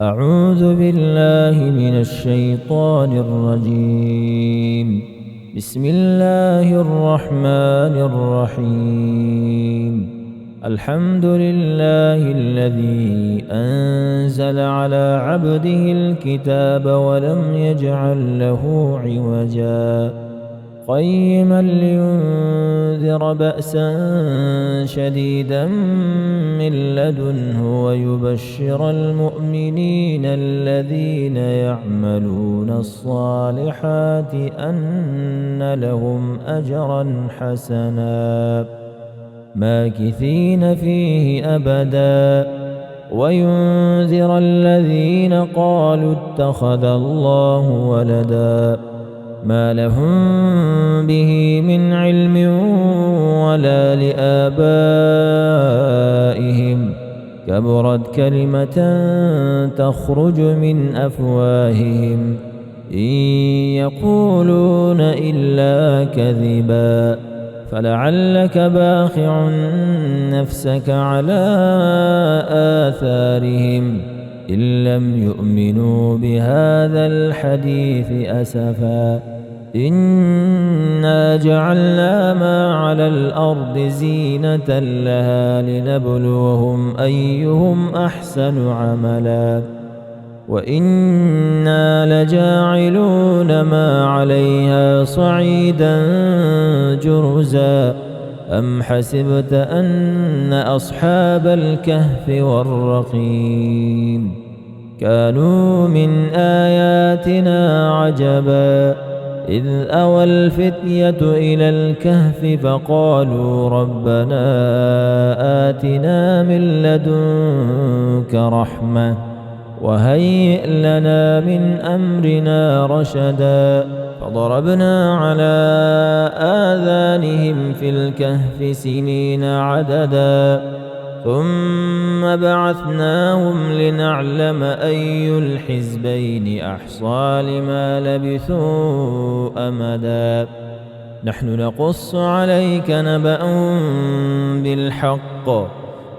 أعوذ بالله من الشيطان الرجيم. بسم الله الرحمن الرحيم. الحمد لله الذي أنزل على عبده الكتاب ولم يجعل له عوجا قيما لينذر بأسا شديدا من لدنه ويبشر المؤمنين الذين يعملون الصالحات أن لهم أجرا حسنا ماكثين فيه أبدا وينذر الذين قالوا اتخذ الله ولدا ما لهم به من علم ولا لآبائهم كبرت كلمة تخرج من أفواههم إن يقولون إلا كذبا فلعلك باخع نفسك على آثارهم إن لم يؤمنوا بهذا الحديث أسفا إنا جعلنا ما على الأرض زينة لها لنبلوهم أيهم أحسن عملا وإنا لجاعلون ما عليها صعيدا جرزا أم حسبت أن أصحاب الكهف والرقيم كانوا من آياتنا عجبا إذ أوى الفتية إلى الكهف فقالوا ربنا آتنا من لدنك رحمة وهيئ لنا من أمرنا رشدا فضربنا على آذانهم في الكهف سنين عددا ثم بعثناهم لنعلم أي الحزبين أحصى لما لبثوا أمدا نحن نقص عليك نبأهم بالحق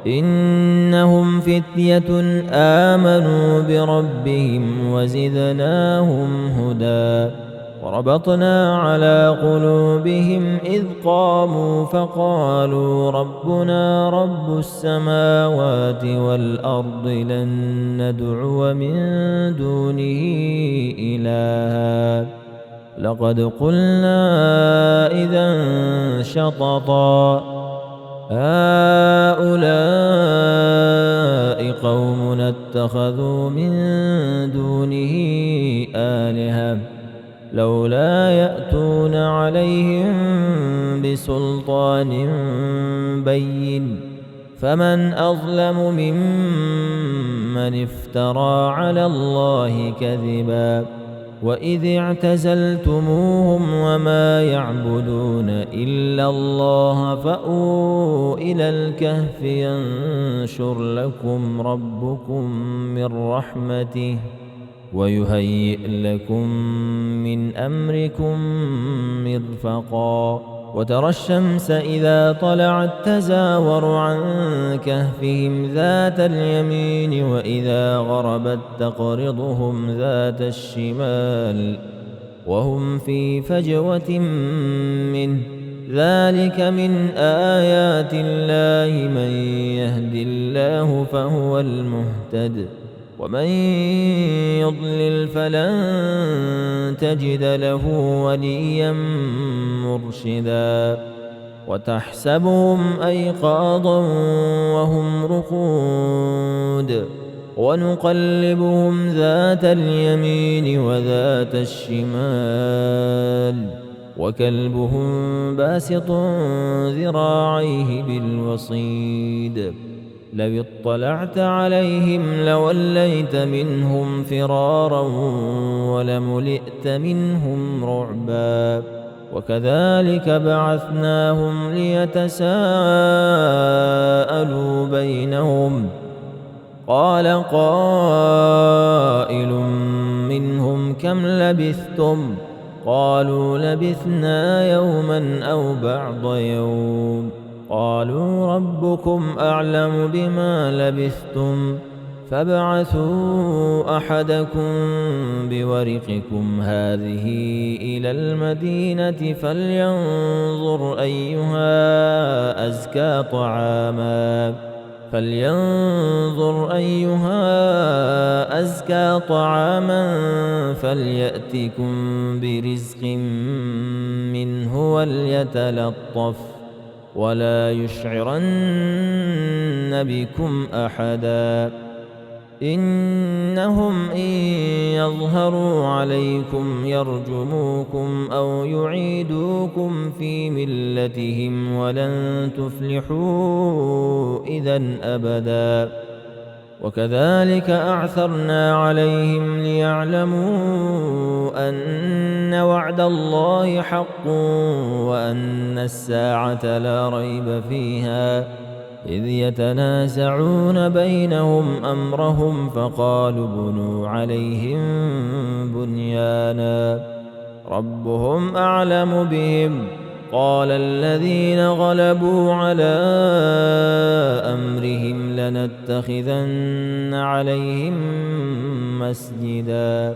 إنهم فتية آمنوا بربهم وزدناهم هدى وربطنا على قلوبهم إذ قاموا فقالوا ربنا رب السماوات والأرض لن ندعو من دونه إلها لقد قلنا إذا شططا هؤلاء قومنا اتخذوا من دونه آلهة لولا يأتون عليهم بسلطان بين فمن أظلم ممن افترى على الله كذبا وإذ اعتزلتموهم وما يعبدون إلا الله فأووا إلى الكهف ينشر لكم ربكم من رحمته ويهيئ لكم من أمركم مرفقا وترى الشمس إذا طلعت تزاور عن كهفهم ذات اليمين وإذا غربت تقرضهم ذات الشمال وهم في فجوة منه ذلك من آيات الله من يهد الله فهو المهتد ومن يضلل فلن تجد له وليا مرشدا وتحسبهم أيقاظا وهم رقود ونقلبهم ذات اليمين وذات الشمال وكلبهم باسط ذراعيه بالوصيد لو اطلعت عليهم لوليت منهم فرارا ولملئت منهم رعبا وكذلك بعثناهم ليتساءلوا بينهم قال قائل منهم كم لبثتم قالوا لبثنا يوما أو بعض يوم قالوا ربكم أعلم بما لبثتم فابعثوا أحدكم بورقكم هذه إلى المدينة فلينظر أيها أزكى طعاما فليأتكم برزق منه وليتلطف ولا يشعرن بكم أحدا إنهم إن يظهروا عليكم يرجموكم أو يعيدوكم في ملتهم ولن تفلحوا إذا أبدا وكذلك أعثرنا عليهم ليعلموا أن وعد الله حق وأن الساعة لا ريب فيها إذ يتنازعون بينهم أمرهم فقالوا ابنوا عليهم بنيانا ربهم أعلم بهم قال الذين غلبوا على أمرهم لنتخذن عليهم مسجدا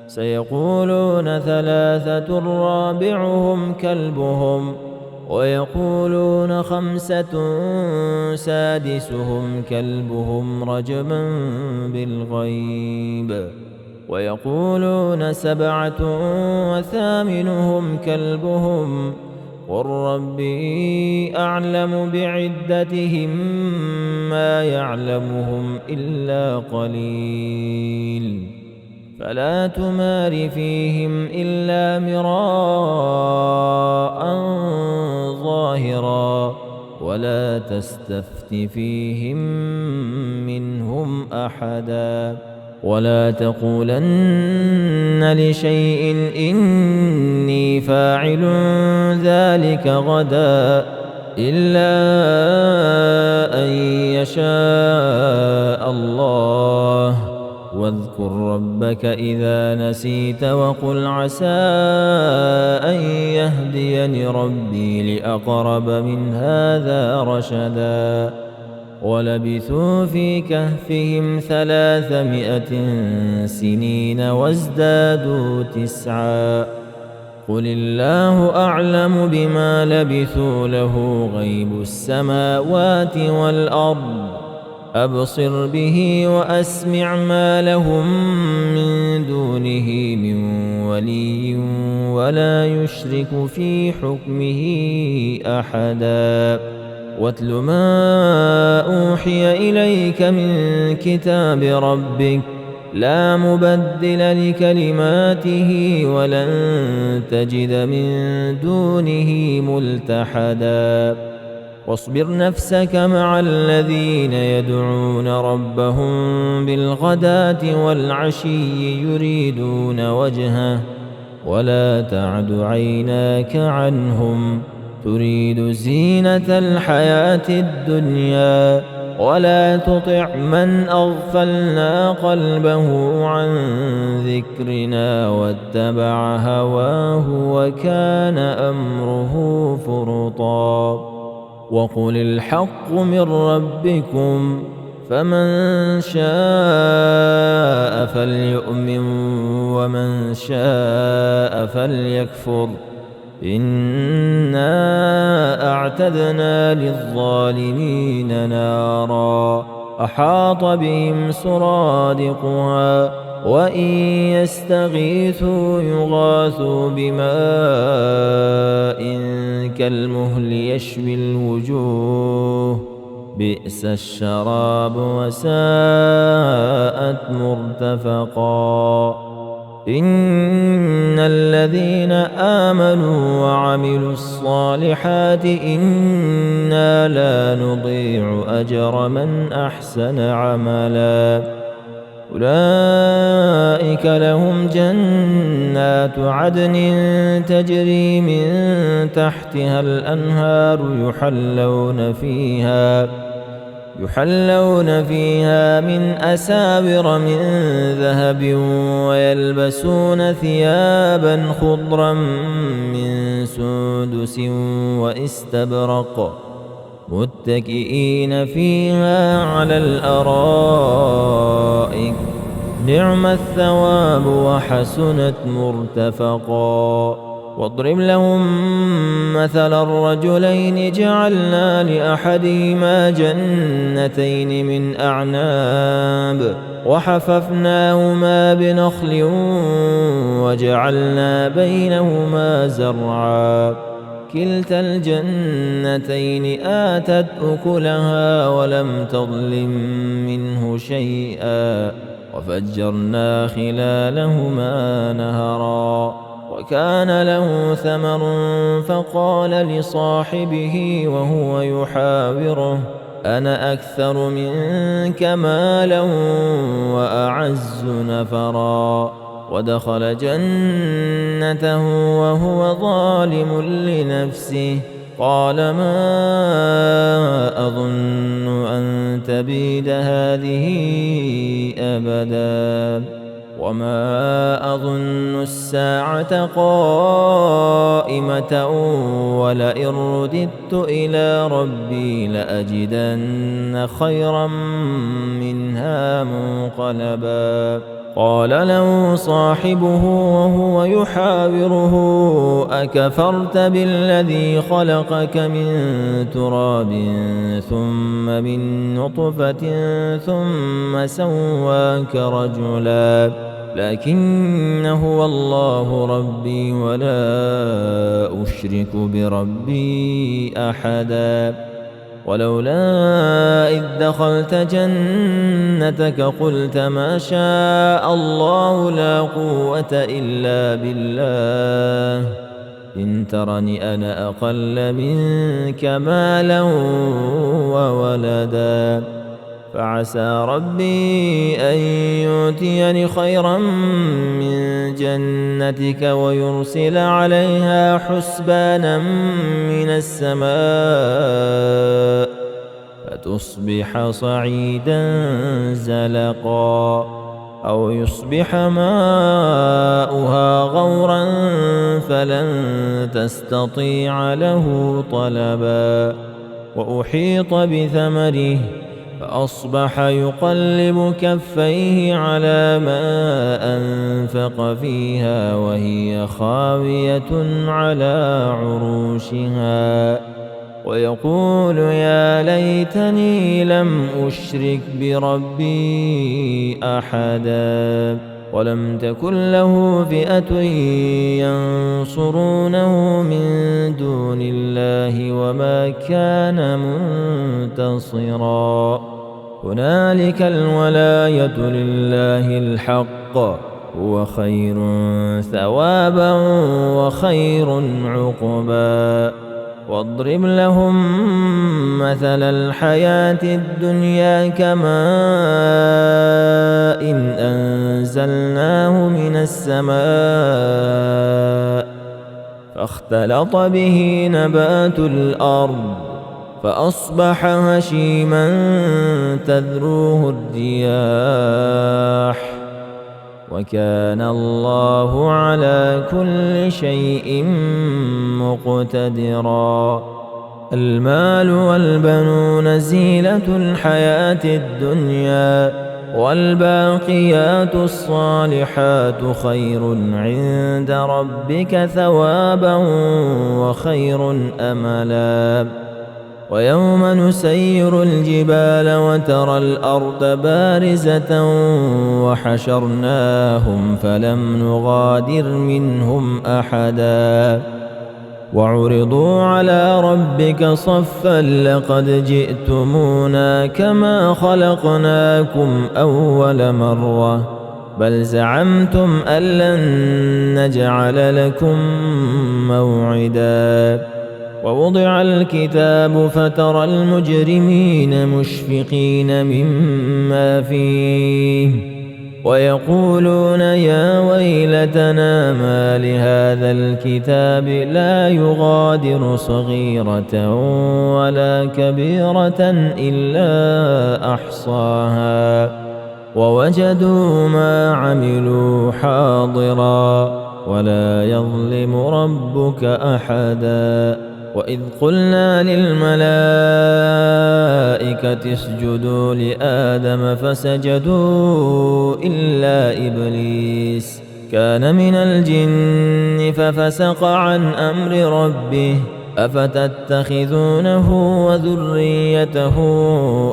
سيقولون ثلاثة رابعهم كلبهم ويقولون خمسة سادسهم كلبهم رجما بالغيب ويقولون سبعة وثامنهم كلبهم قل ربي أعلم بعدتهم ما يعلمهم إلا قليل فلا تمار فيهم إلا مراء ظاهرا ولا تستفت فيهم منهم أحدا ولا تقولن لشيء إني فاعل ذلك غدا إلا أن يشاء الله واذكر ربك إذا نسيت وقل عسى أن يهديني ربي لأقرب من هذا رشدا ولبثوا في كهفهم 300 سنين وازدادوا 9 قل الله أعلم بما لبثوا له غيب السماوات والأرض أبصر به وأسمع ما لهم من دونه من ولي ولا يشرك في حكمه أحدا واتل ما أوحي إليك من كتاب ربك لا مبدل لكلماته ولن تجد من دونه ملتحدا واصبر نفسك مع الذين يدعون ربهم بالغداة والعشي يريدون وجهه ولا تعد عيناك عنهم تريد زينة الحياة الدنيا ولا تطع من أغفلنا قلبه عن ذكرنا واتبع هواه وكان أمره فرطا وقل الحق من ربكم فمن شاء فليؤمن ومن شاء فليكفر إنا أعتدنا للظالمين نارا أحاط بهم سرادقها وإن يستغيثوا يغاثوا بماء كالمهل يشوي الوجوه بئس الشراب وساءت مرتفقا إن الذين آمنوا وعملوا الصالحات إنا لا نضيع أجر من أحسن عملا أولئك لهم جنات عدن تجري من تحتها الأنهار يحلون فيها من أساور من ذهب ويلبسون ثيابا خضرا من سندس واستبرق متكئين فيها على الأرائك نعم الثواب وحسنت مرتفقا. واضرب لهم مثل الرجلين جعلنا لأحدهما جنتين من أعناب وحففناهما بنخل وجعلنا بينهما زرعا كلتا الجنتين آتت أكلها ولم تظلم منه شيئا وفجرنا خلالهما نهرا وكان له ثمر فقال لصاحبه وهو يحاوره أنا أكثر منك مالا وأعز نفرا. ودخل جنته وهو ظالم لنفسه قال ما أظن أن تبيد هذه أبدا وما أظن الساعة قائمة ولئن رددت إلى ربي لأجدن خيرا منها منقلبا. قال له صاحبه وهو يحاوره أكفرت بالذي خلقك من تراب ثم من نطفة ثم سواك رجلا لكن هو الله ربي ولا أشرك بربي أحدا. ولولا إذ دخلت جنتك قلت ما شاء الله لا قوة إلا بالله إن ترني أنا أقل منك مالا وولدا فعسى ربي أن يؤتيني خيرا من جنتك ويرسل عليها حسبانا من السماء فتصبح صعيدا زلقا أو يصبح ماؤها غورا فلن تستطيع له طلبا. وأحيط بثمره فأصبح يقلب كفيه على ما أنفق فيها وهي خاوية على عروشها ويقول يا ليتني لم أشرك بربي أحدا ولم تكن له فئة ينصرونه من دون الله وما كان منتصرا. هنالك الولاية لله الحق هو خير ثوابا وخير عقبا. واضرب لهم مثل الحياة الدنيا كماء إن أنزلناه من السماء فاختلط به نبات الأرض فأصبح هشيما تذروه الرياح وكان الله على كل شيء مقتدرا. المال والبنون زينة الحياة الدنيا والباقيات الصالحات خير عند ربك ثوابا وخير أملا. ويوم نسير الجبال وترى الأرض بارزة وحشرناهم فلم نغادر منهم أحدا وعرضوا على ربك صفا لقد جئتمونا كما خلقناكم أول مرة بل زعمتم أن لن نجعل لكم موعدا. ووضع الكتاب فترى المجرمين مشفقين مما فيه ويقولون يا ويلتنا ما لهذا الكتاب لا يغادر صغيرة ولا كبيرة إلا أحصاها ووجدوا ما عملوا حاضرا ولا يظلم ربك أحدا. وإذ قلنا للملائكة اسجدوا لآدم فسجدوا إلا إبليس كان من الجن ففسق عن أمر ربه أفتتخذونه وذريته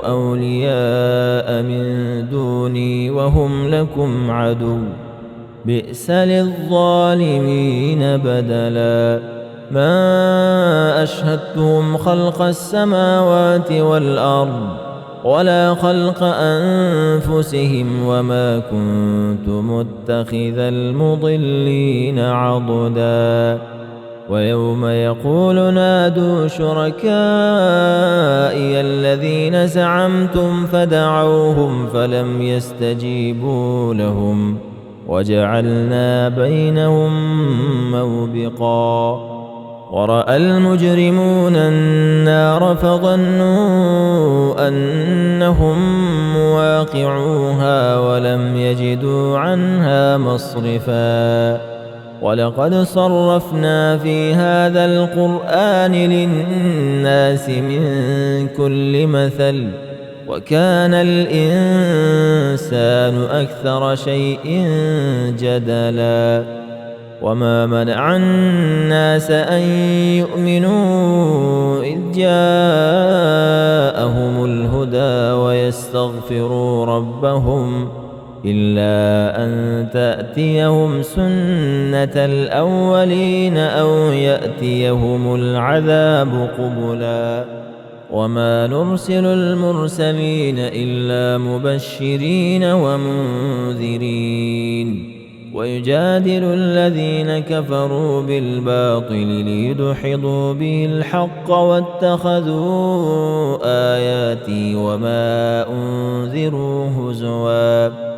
أولياء من دوني وهم لكم عدو بئس للظالمين بدلا ما أشهدتهم خلق السماوات والأرض ولا خلق أنفسهم وما كنت متخذ المضلين عضدا ويوم يقول نادوا شركائي الذين زعمتم فدعوهم فلم يستجيبوا لهم وجعلنا بينهم موبقا ورأى المجرمون النار فظنوا أنهم مواقعوها ولم يجدوا عنها مصرفا ولقد صرفنا في هذا القرآن للناس من كل مثل وكان الإنسان أكثر شيء جدلا وما منع الناس أن يؤمنوا إذ جاءهم الهدى ويستغفروا ربهم إلا أن تأتيهم سنة الأولين أو يأتيهم العذاب قبلا وما نرسل المرسلين إلا مبشرين ومنذرين ويجادل الذين كفروا بالباطل ليدحضوا به الحق واتخذوا آياتي وما أنذروا هزوا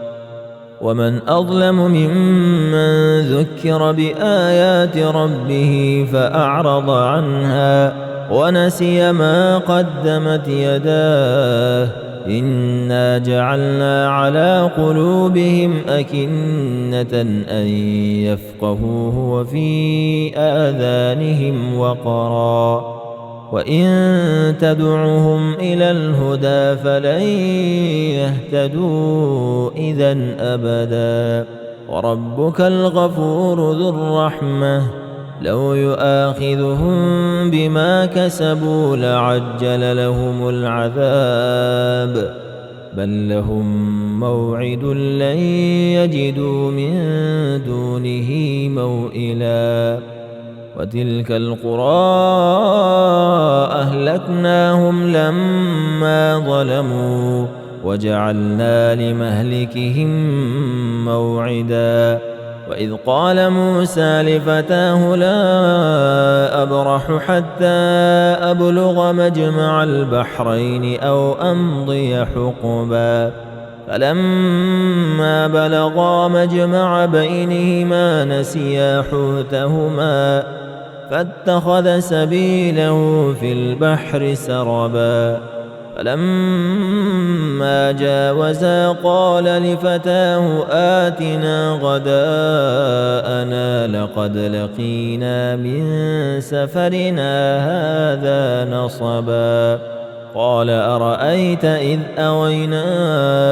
ومن أظلم ممن ذكر بآيات ربه فأعرض عنها ونسي ما قدمت يداه إنا جعلنا على قلوبهم أكنة أن يفقهوه وفي آذانهم وقرا وإن تدعهم إلى الهدى فلن يهتدوا إذا أبدا وربك الغفور ذو الرحمة لو يؤاخذهم بما كسبوا لعجل لهم العذاب بل لهم موعد لن يجدوا من دونه موئلا وتلك القرى أهلكناهم لما ظلموا وجعلنا لمهلكهم موعدا وإذ قال موسى لفتاه لا أبرح حتى أبلغ مجمع البحرين أو أمضي حقبا فلما بلغا مجمع بينهما نسيا حوتهما فاتخذ سبيله في البحر سربا فلما جاوزا قال لفتاه آتنا غداءنا لقد لقينا من سفرنا هذا نصبا قال أرأيت إذ أوينا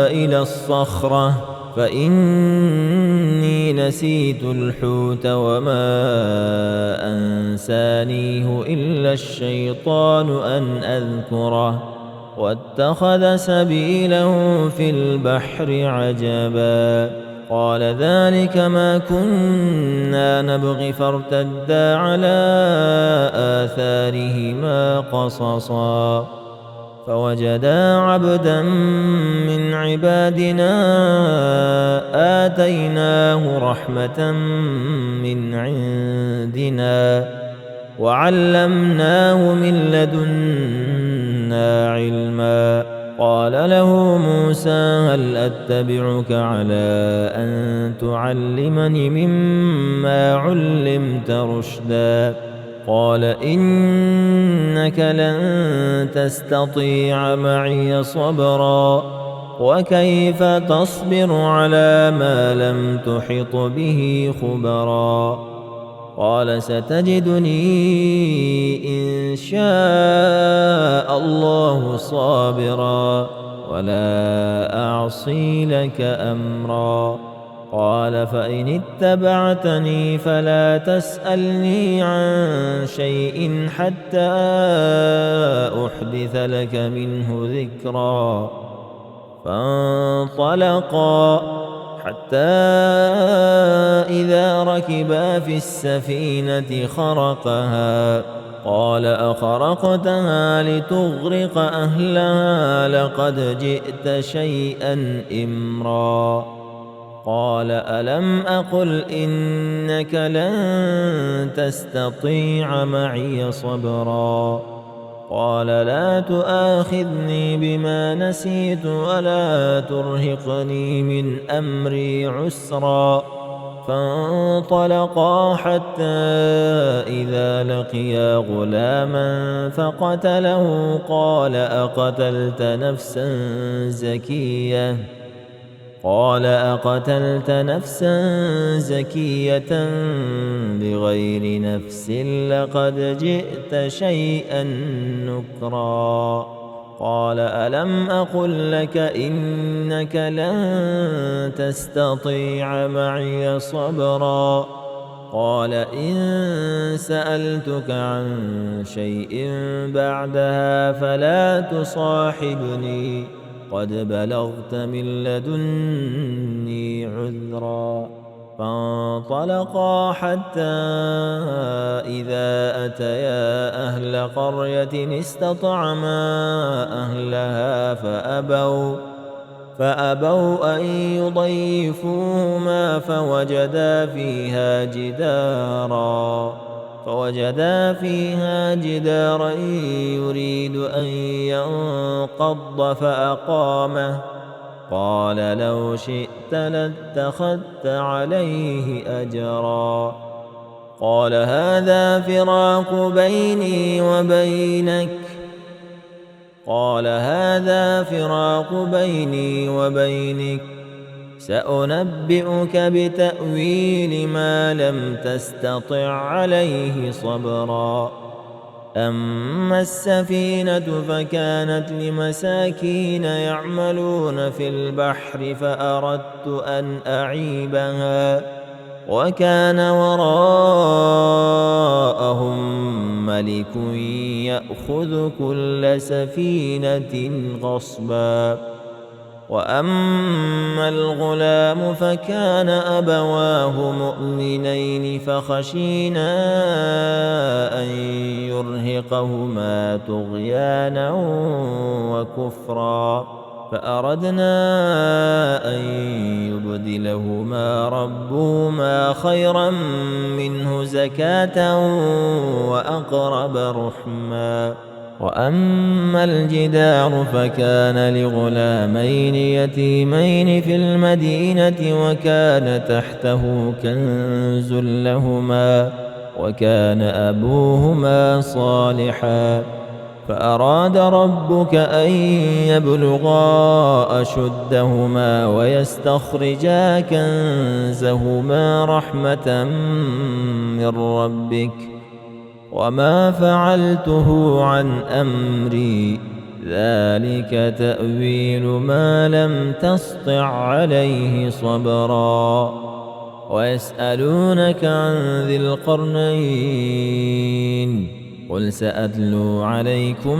إلى الصخرة فإني نسيت الحوت وما أنسانيه إلا الشيطان أن أذكره واتخذ سبيله في البحر عجبا قال ذلك ما كنا نبغي فارتدا على آثارهما قصصا فوجدا عبدا من عبادنا آتيناه رحمة من عندنا وعلمناه من لدنا علما قال له موسى هل أتبعك على أن تعلمني مما علمت رشدا قال إنك لن تستطيع معي صبرا وكيف تصبر على ما لم تحط به خبرا قال ستجدني إن شاء الله صابرا ولا أعصي لك أمرا. قال فإن اتبعتني فلا تسألني عن شيء حتى أحدث لك منه ذكرا. فانطلقا حتى إذا ركبا في السفينة خرقها قال أخرقتها لتغرق أهلها لقد جئت شيئا إمرا. قال ألم أقل إنك لن تستطيع معي صبرا. قال لا تؤاخذني بما نسيت ولا ترهقني من أمري عسرا. فانطلقا حتى إذا لقيا غلاما فقتله قال أقتلت نفسا زكية بغير نفس لقد جئت شيئا نكرا. قال ألم أقل لك إنك لن تستطيع معي صبرا. قال إن سألتك عن شيء بعدها فلا تصاحبني قد بلغت من لدني عذرا. فانطلقا حتى إذا أتيا أهل قرية استطعما أهلها فأبوا أن يضيفوهما فوجدا فيها جدارا يريد أن ينقض فأقامه. قال لو شئت لاتخذت عليه أجرا. قال هذا فراق بيني وبينك سأنبئك بتأويل ما لم تستطع عليه صبرا. أما السفينة فكانت لمساكين يعملون في البحر فأردت أن أعيبها وكان وراءهم ملك يأخذ كل سفينة غصبا. وأما الغلام فكان أبواه مؤمنين فخشينا أن يرهقهما طغيانا وكفرا فأردنا أن يبدلهما ربهما خيرا منه زكاة وأقرب رحما. وأما الجدار فكان لغلامين يتيمين في المدينة وكان تحته كنز لهما وكان أبوهما صالحا فأراد ربك أن يبلغا أشدهما ويستخرجا كنزهما رحمة من ربك وما فعلته عن أمري ذلك تأويل ما لم تسطع عليه صبرا. ويسألونك عن ذي القرنين قل سأتلو عليكم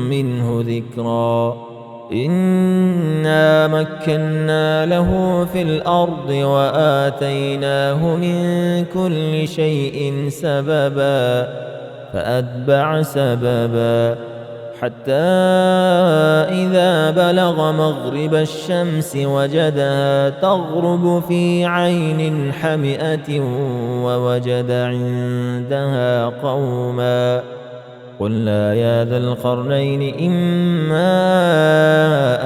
منه ذكرا. إنا مكنا له في الأرض وآتيناه من كل شيء سببا فأتبع سببا حتى إذا بلغ مغرب الشمس وجدها تغرب في عين حمئة ووجد عندها قوما قلنا يا ذا القرنين إما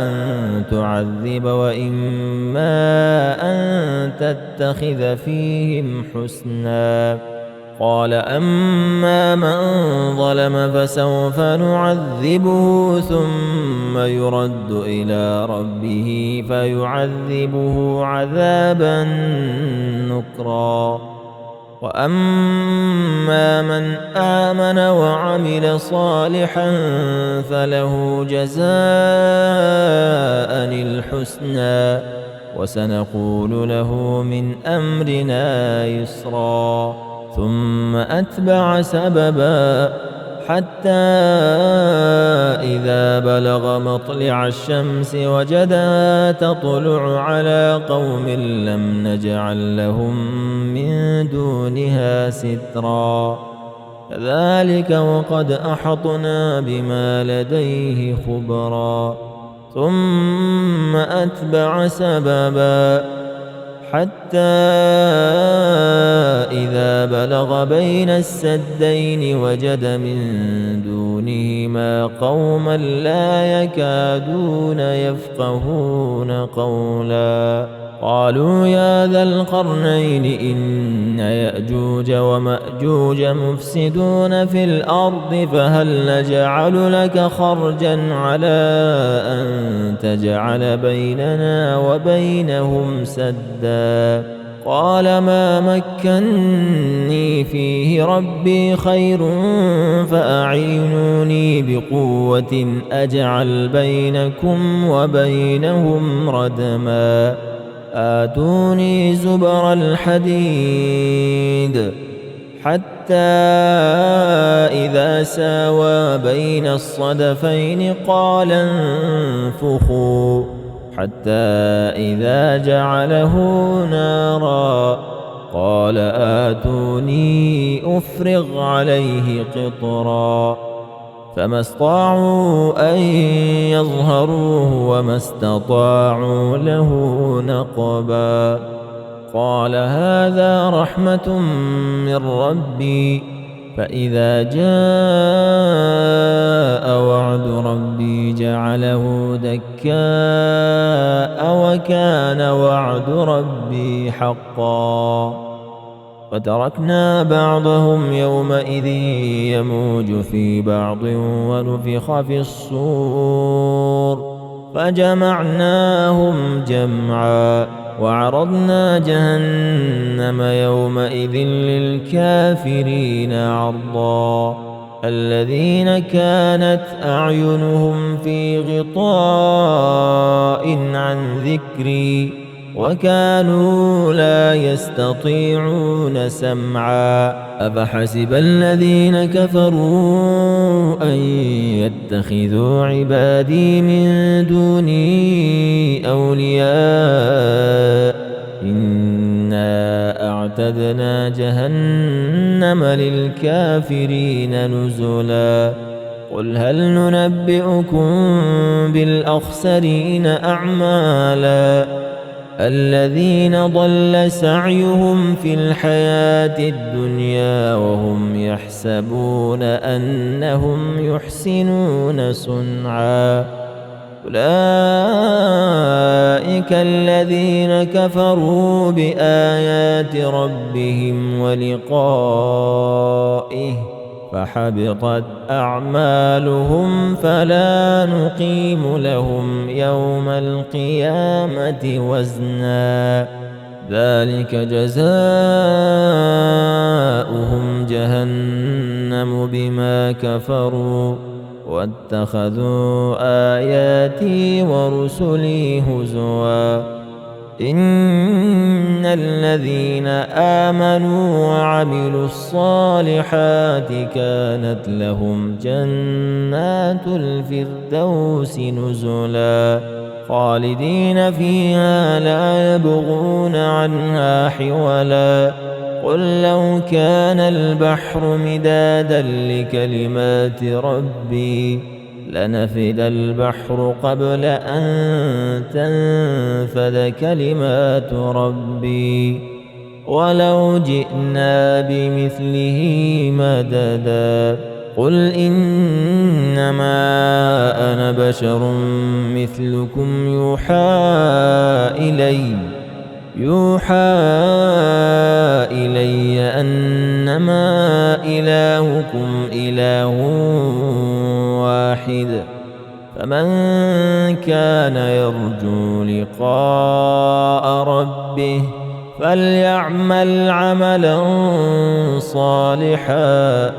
أن تعذب وإما أن تتخذ فيهم حسنا. قال أما من ظلم فسوف نعذبه ثم يرد إلى ربه فيعذبه عذابا نكرا. وأما من آمن وعمل صالحا فله جزاء الحسنى وسنقول له من أمرنا يسرا ثم أتبع سببا حتى إذا بلغ مطلع الشمس وجدها تطلع على قوم لم نجعل لهم من دونها سترا كذلك وقد أحطنا بما لديه خبرا ثم أتبع سببا حتى إذا بلغ بين السدين وجد من دونهما قوما لا يكادون يفقهون قولا قالوا يا ذا القرنين إن يأجوج ومأجوج مفسدون في الأرض فهل نجعل لك خرجا على أن تجعل بيننا وبينهم سدا قال ما مكني فيه ربي خير فأعينوني بقوة أجعل بينكم وبينهم ردما آتوني زبر الحديد حتى إذا ساوى بين الصدفين قال انفخوا حتى إذا جعله نارا قال آتوني أفرغ عليه قطرا فما استطاعوا أن يظهروه وما استطاعوا له نقبا قال هذا رحمة من ربي فإذا جاء وعد ربي جعله دكاء وكان وعد ربي حقا فتركنا بعضهم يومئذ يموج في بعض ونفخ في الصور فجمعناهم جمعا وعرضنا جهنم يومئذ للكافرين عرضا الذين كانت أعينهم في غطاء عن ذكري وكانوا لا يستطيعون سمعا أفحسب الذين كفروا أن يتخذوا عبادي من دوني أولياء إنا أعتدنا جهنم للكافرين نزلا قل هل ننبئكم بالأخسرين أعمالا الذين ضل سعيهم في الحياة الدنيا وهم يحسبون أنهم يحسنون صنعا أولئك الذين كفروا بآيات ربهم ولقائه فحبطت أعمالهم فلا نقيم لهم يوم القيامة وزنا ذلك جزاؤهم جهنم بما كفروا واتخذوا آياتي ورسلي هزوا إن الذين آمنوا وعملوا الصالحات كانت لهم جنات الفردوس نزلا خالدين فيها لا يبغون عنها حولا قل لو كان البحر مدادا لكلمات ربي لنفد البحر قبل أن تنفد كلمات ربي ولو جئنا بمثله مددا قل إنما أنا بشر مثلكم يوحى إلي أنما إلهكم إله واحد فمن كان يرجو لقاء ربه فليعمل عملا صالحا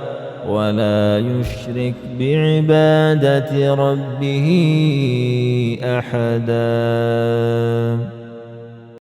ولا يشرك بعبادة ربه أحدا.